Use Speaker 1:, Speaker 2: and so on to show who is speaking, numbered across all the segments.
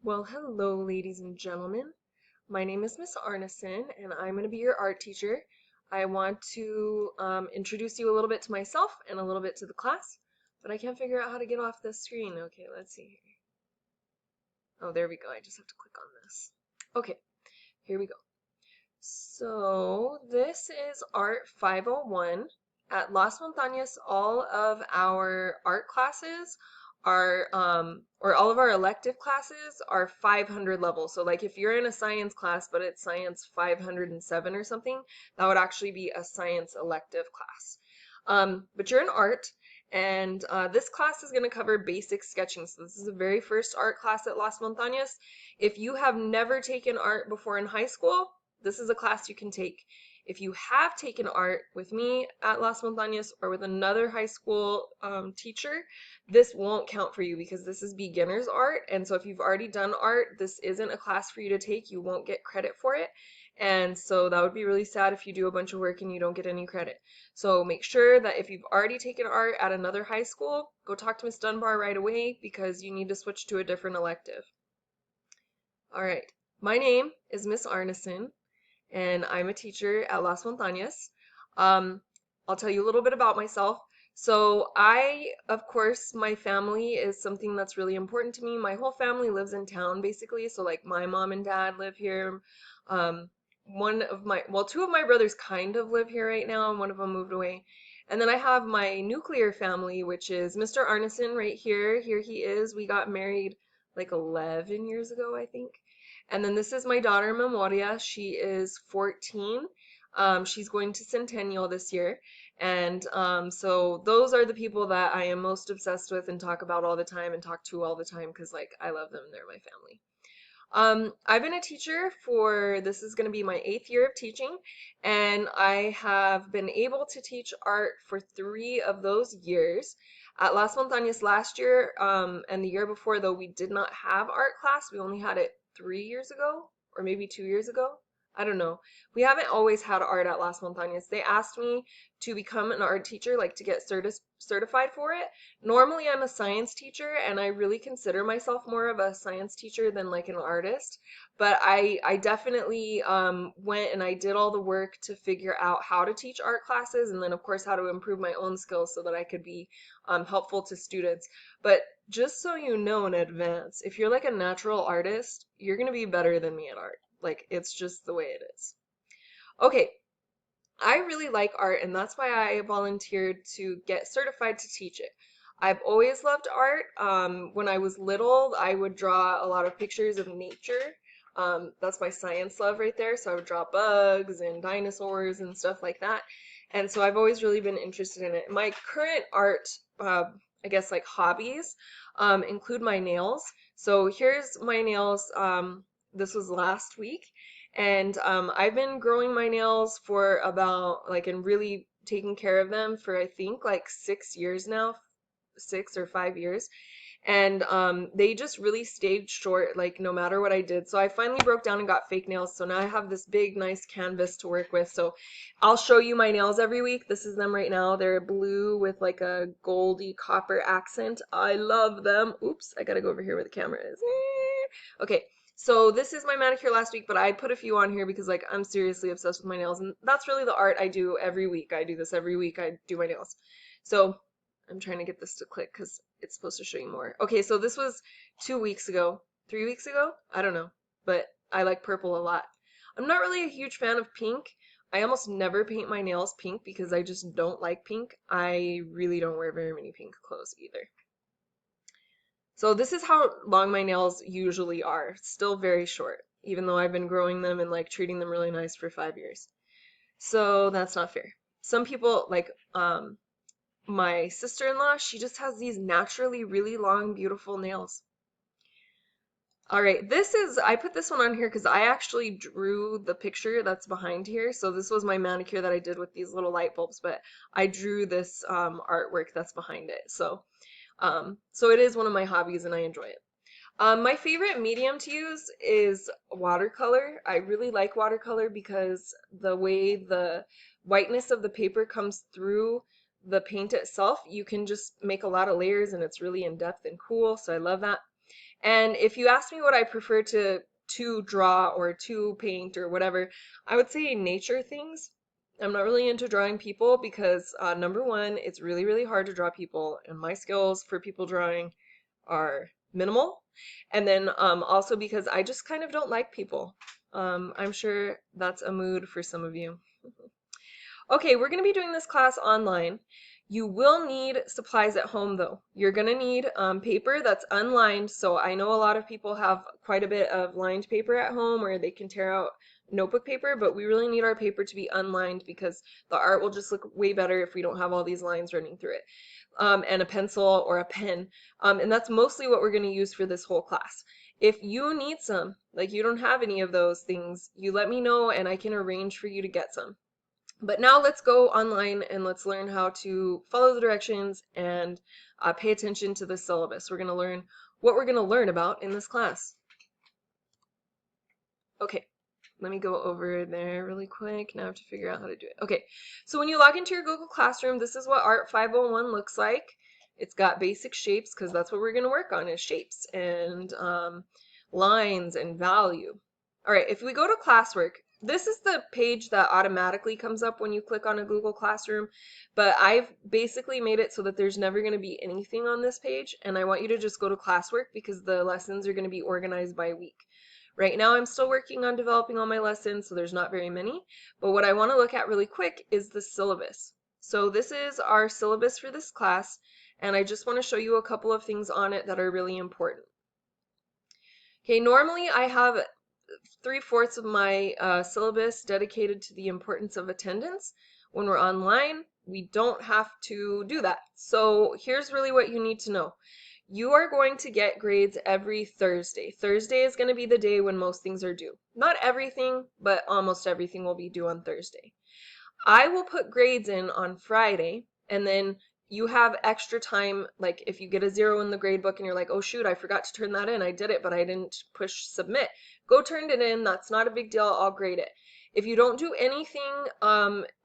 Speaker 1: Well, hello, ladies and gentlemen. My name is Miss Arneson, and I'm going to be your art teacher. I want to introduce you a little bit to myself and a little bit to the class, but I can't figure out how to get off the screen. Okay, let's see here. Oh, there we go. I just have to click on this. Okay, here we go. So this is Art 501. At Las Montañas, all of our art classes are, or all of our elective classes are 500 levels. So like if you're in a science class, but it's science 507 or something, that would actually be a science elective class. But you're in art, and this class is going to cover basic sketching. So this is the very first art class at Las Montañas. If you have never taken art before in high school, this is a class you can take. If you have taken art with me at Las Montañas or with another high school teacher, this won't count for you because this is beginner's art. And so if you've already done art, this isn't a class for you to take. You won't get credit for it. And so that would be really sad if you do a bunch of work and you don't get any credit. So make sure that if you've already taken art at another high school, go talk to Miss Dunbar right away because you need to switch to a different elective. All right. My name is Miss Arneson, and I'm a teacher at Las Montañas. I'll tell you a little bit about myself. So of course, my family is something that's really important to me. My whole family lives in town, basically. So like my mom and dad live here. Um, two of my brothers kind of live here right now, and one of them moved away. And then I have my nuclear family, which is Mr. Arneson right here. Here he is. We got married like 11 years ago, I think. And then this is my daughter, Memoria. She is 14. She's going to Centennial this year. And so those are the people that I am most obsessed with and talk about all the time and talk to all the time because, like, I love them. They're my family. I've been a teacher this is going to be my 8th year of teaching, and I have been able to teach art for 3 of those years. At Las Montañas last year, and the year before, though, we did not have art class. We only had it 3 years ago, or maybe 2 years ago. I don't know. We haven't always had art at Las Montañas. They asked me to become an art teacher, like to get certified for it. Normally, I'm a science teacher, and I really consider myself more of a science teacher than like an artist. But I definitely went and I did all the work to figure out how to teach art classes, and then of course how to improve my own skills so that I could be helpful to students. But just so you know in advance, if you're like a natural artist, you're gonna be better than me at art. Like it's just the way it is. Okay, I really like art, and that's why I volunteered to get certified to teach it. I've always loved art. When I was little, I would draw a lot of pictures of nature. That's my science love right there. So I would draw bugs and dinosaurs and stuff like that. And so I've always really been interested in it. My current art, I guess like hobbies, include my nails. So here's my nails. This was last week. And I've been growing my nails for about like and really taking care of them for I think like 6 years now, 6 or 5 years. And they just really stayed short, like no matter what I did. So I finally broke down and got fake nails. So now I have this big, nice canvas to work with. So I'll show you my nails every week. This is them right now. They're blue with like a goldy copper accent. I love them. Oops, I gotta go over here where the camera is. Okay. So this is my manicure last week, but I put a few on here because like I'm seriously obsessed with my nails, and that's really the art I do every week. I do this every week. I do my nails. So I'm trying to get this to click because it's supposed to show you more. Okay, so this was 2 weeks ago, 3 weeks ago? I don't know, but I like purple a lot. I'm not really a huge fan of pink. I almost never paint my nails pink because I just don't like pink. I really don't wear very many pink clothes either. So this is how long my nails usually are. Still very short, even though I've been growing them and like treating them really nice for 5 years. So that's not fair. Some people like my sister-in-law, she just has these naturally really long, beautiful nails. All right, I put this one on here because I actually drew the picture that's behind here. So this was my manicure that I did with these little light bulbs, but I drew this artwork that's behind it. So it is one of my hobbies and I enjoy it. My favorite medium to use is watercolor. I really like watercolor because the way the whiteness of the paper comes through the paint itself, you can just make a lot of layers and it's really in depth and cool, so I love that. And if you ask me what I prefer to draw or to paint or whatever, I would say nature things. I'm not really into drawing people because number one, it's really, really hard to draw people, and my skills for people drawing are minimal. And then also because I just kind of don't like people. I'm sure that's a mood for some of you. Okay, we're going to be doing this class online. You will need supplies at home though. You're going to need paper that's unlined. So I know a lot of people have quite a bit of lined paper at home where they can tear out notebook paper, but we really need our paper to be unlined because the art will just look way better if we don't have all these lines running through it. And a pencil or a pen. And that's mostly what we're going to use for this whole class. If you need some, like you don't have any of those things, you let me know and I can arrange for you to get some. But now let's go online and let's learn how to follow the directions and pay attention to the syllabus. We're going to learn what we're going to learn about in this class. Okay, let me go over there really quick. Now I have to figure out how to do it. Okay, so when you log into your Google Classroom, this is what Art 501 looks like. It's got basic shapes because that's what we're going to work on is shapes and lines and value. All right, if we go to classwork, this is the page that automatically comes up when you click on a Google Classroom, but I've basically made it so that there's never going to be anything on this page, and I want you to just go to classwork because the lessons are going to be organized by week. Right now I'm still working on developing all my lessons, so there's not very many, but what I want to look at really quick is the syllabus. So this is our syllabus for this class, and I just want to show you a couple of things on it that are really important. Okay, normally I have 3/4 of my syllabus dedicated to the importance of attendance. When we're online, we don't have to do that. So here's really what you need to know. You are going to get grades every Thursday. Thursday is going to be the day when most things are due. Not everything, but almost everything will be due on Thursday. I will put grades in on Friday, and then you have extra time. Like if you get a 0 in the grade book and you're like, oh shoot, I forgot to turn that in. I did it, but I didn't push submit. Go turn it in. That's not a big deal. I'll grade it. If you don't do anything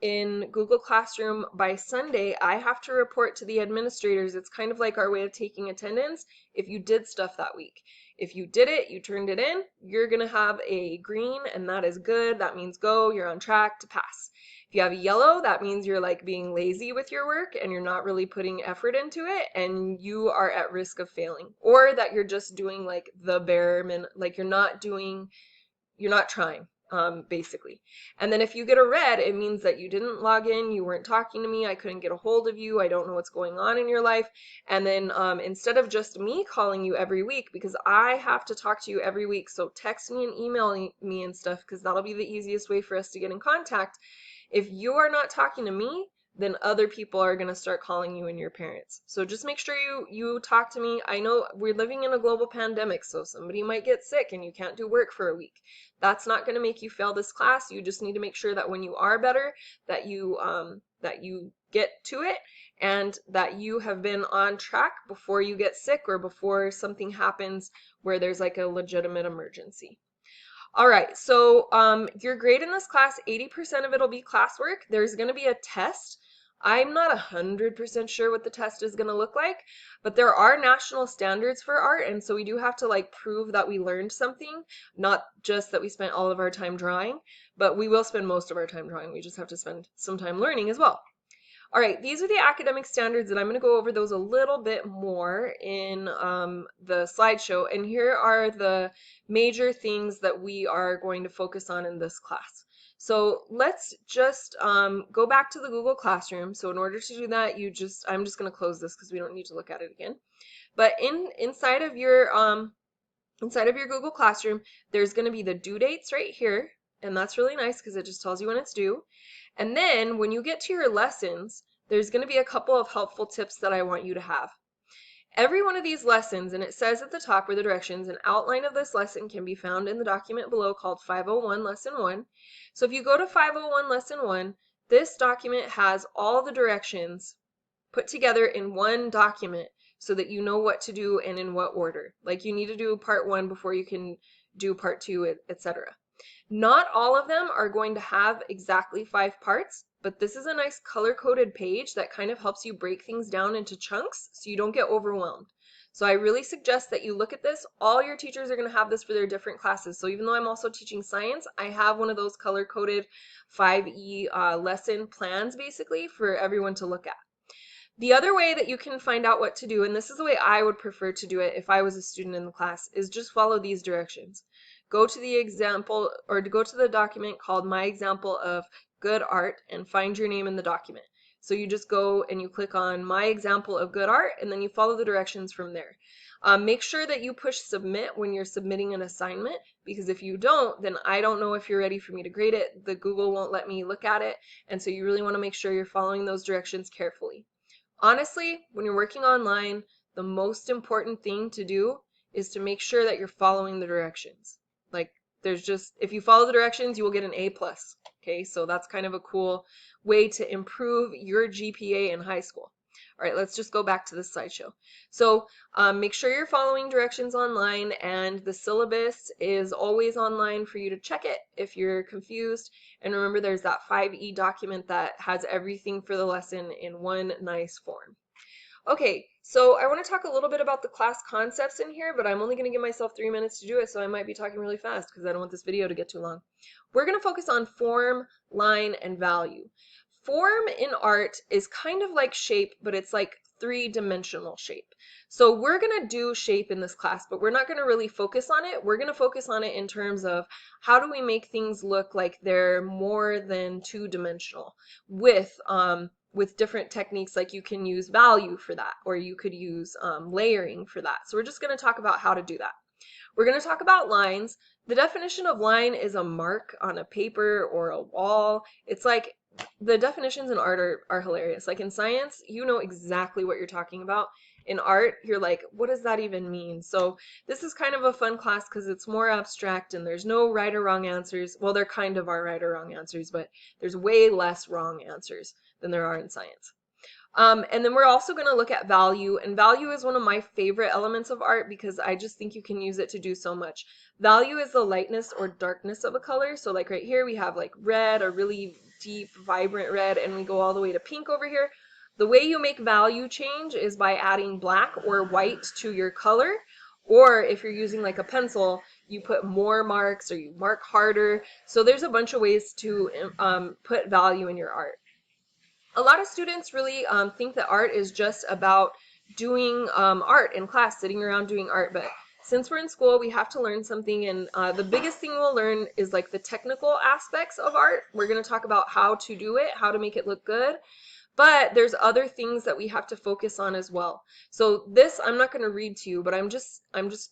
Speaker 1: in Google Classroom by Sunday, I have to report to the administrators. It's kind of like our way of taking attendance if you did stuff that week. If you did it, you turned it in, you're going to have a green, and that is good. That means go, you're on track to pass. If you have a yellow, that means you're like being lazy with your work and you're not really putting effort into it and you are at risk of failing. Or that you're just doing like the bare minimum, like you're not trying, basically. And then if you get a red, it means that you didn't log in, you weren't talking to me, I couldn't get a hold of you, I don't know what's going on in your life. And then instead of just me calling you every week, because I have to talk to you every week, so text me and email me and stuff, because that'll be the easiest way for us to get in contact. If you are not talking to me, then other people are going to start calling you and your parents. So just make sure you talk to me. I know we're living in a global pandemic, so somebody might get sick and you can't do work for a week. That's not going to make you fail this class. You just need to make sure that when you are better, that you get to it and that you have been on track before you get sick or before something happens where there's like a legitimate emergency. All right, so your grade in this class, 80% of it will be classwork. There's going to be a test. I'm not 100% sure what the test is going to look like, but there are national standards for art, and so we do have to like prove that we learned something, not just that we spent all of our time drawing, but we will spend most of our time drawing. We just have to spend some time learning as well. All right, these are the academic standards, and I'm going to go over those a little bit more in the slideshow. And here are the major things that we are going to focus on in this class. So let's just go back to the Google Classroom. So in order to do that, I'm just going to close this because we don't need to look at it again. But inside of your Google Classroom, there's going to be the due dates right here, and that's really nice because it just tells you when it's due. And then when you get to your lessons, there's going to be a couple of helpful tips that I want you to have. Every one of these lessons, and it says at the top where the directions, an outline of this lesson can be found in the document below called 501 Lesson 1. So if you go to 501 Lesson 1, this document has all the directions put together in one document so that you know what to do and in what order. Like you need to do part 1 before you can do part 2, etc. Not all of them are going to have exactly 5 parts, but this is a nice color-coded page that kind of helps you break things down into chunks so you don't get overwhelmed. So I really suggest that you look at this. All your teachers are going to have this for their different classes. So even though I'm also teaching science, I have one of those color-coded 5E lesson plans basically for everyone to look at. The other way that you can find out what to do, and this is the way I would prefer to do it if I was a student in the class, is just follow these directions. Go to the example, or go to the document called My Example of Good Art and find your name in the document. So you just go and you click on My Example of Good Art and then you follow the directions from there. Make sure that you push submit when you're submitting an assignment, because if you don't, then I don't know if you're ready for me to grade it. The Google won't let me look at it, and so you really want to make sure you're following those directions carefully. Honestly, when you're working online, the most important thing to do is to make sure that you're following the directions. Like, if you follow the directions, you will get an A+. Okay, so that's kind of a cool way to improve your GPA in high school. All right, let's just go back to this slideshow. So make sure you're following directions online, and the syllabus is always online for you to check it if you're confused. And remember, there's that 5E document that has everything for the lesson in one nice form. Okay, so I want to talk a little bit about the class concepts in here, but I'm only going to give myself 3 minutes to do it, so I might be talking really fast because I don't want this video to get too long. We're going to focus on form, line, and value. Form in art is kind of like shape, but it's like three-dimensional shape. So we're going to do shape in this class, but we're not going to really focus on it. We're going to focus on it in terms of how do we make things look like they're more than two-dimensional with different techniques. Like you can use value for that, or you could use layering for that. So we're just going to talk about how to do that. We're going to talk about lines. The definition of line is a mark on a paper or a wall. It's like the definitions in art are hilarious. Like in science, you know exactly what you're talking about. In art, you're like, what does that even mean? So this is kind of a fun class because it's more abstract and there's no right or wrong answers. Well, there kind of are right or wrong answers, but there's way less wrong answers than there are in science. And then we're also going to look at value, and value is one of my favorite elements of art because I just think you can use it to do so much. Value is the lightness or darkness of a color. So like right here we have like red, a really deep, vibrant red, and we go all the way to pink over here. The way you make value change is by adding black or white to your color, or if you're using like a pencil, you put more marks or you mark harder. So there's a bunch of ways to put value in your art. A lot of students really think that art is just about doing art in class, sitting around doing art, but since we're in school, we have to learn something, and the biggest thing we'll learn is like the technical aspects of art. We're going to talk about how to do it, how to make it look good. But there's other things that we have to focus on as well. So this I'm not going to read to you, but I'm just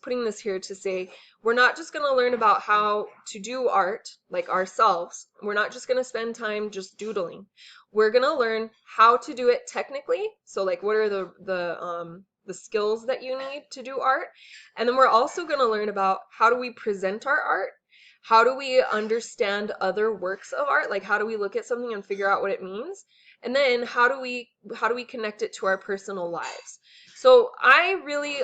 Speaker 1: putting this here to say we're not just going to learn about how to do art like ourselves. We're not just going to spend time just doodling. We're going to learn how to do it technically. So like what are the skills that you need to do art? And then we're also going to learn about how do we present our art? How do we understand other works of art? Like how do we look at something and figure out what it means? And then how do we connect it to our personal lives? So I really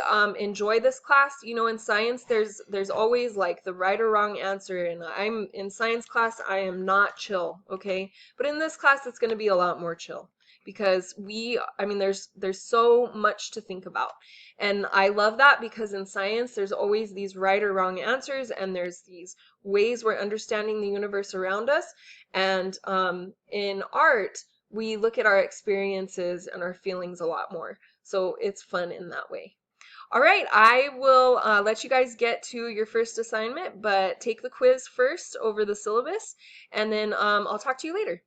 Speaker 1: enjoy this class. You know, in science, there's always like the right or wrong answer, and I'm in science class, I am not chill, okay? But in this class, it's going to be a lot more chill because there's so much to think about. And I love that because in science, there's always these right or wrong answers, and there's these ways we're understanding the universe around us. And in art, we look at our experiences and our feelings a lot more. So it's fun in that way. All right, I will let you guys get to your first assignment, but take the quiz first over the syllabus, and then I'll talk to you later.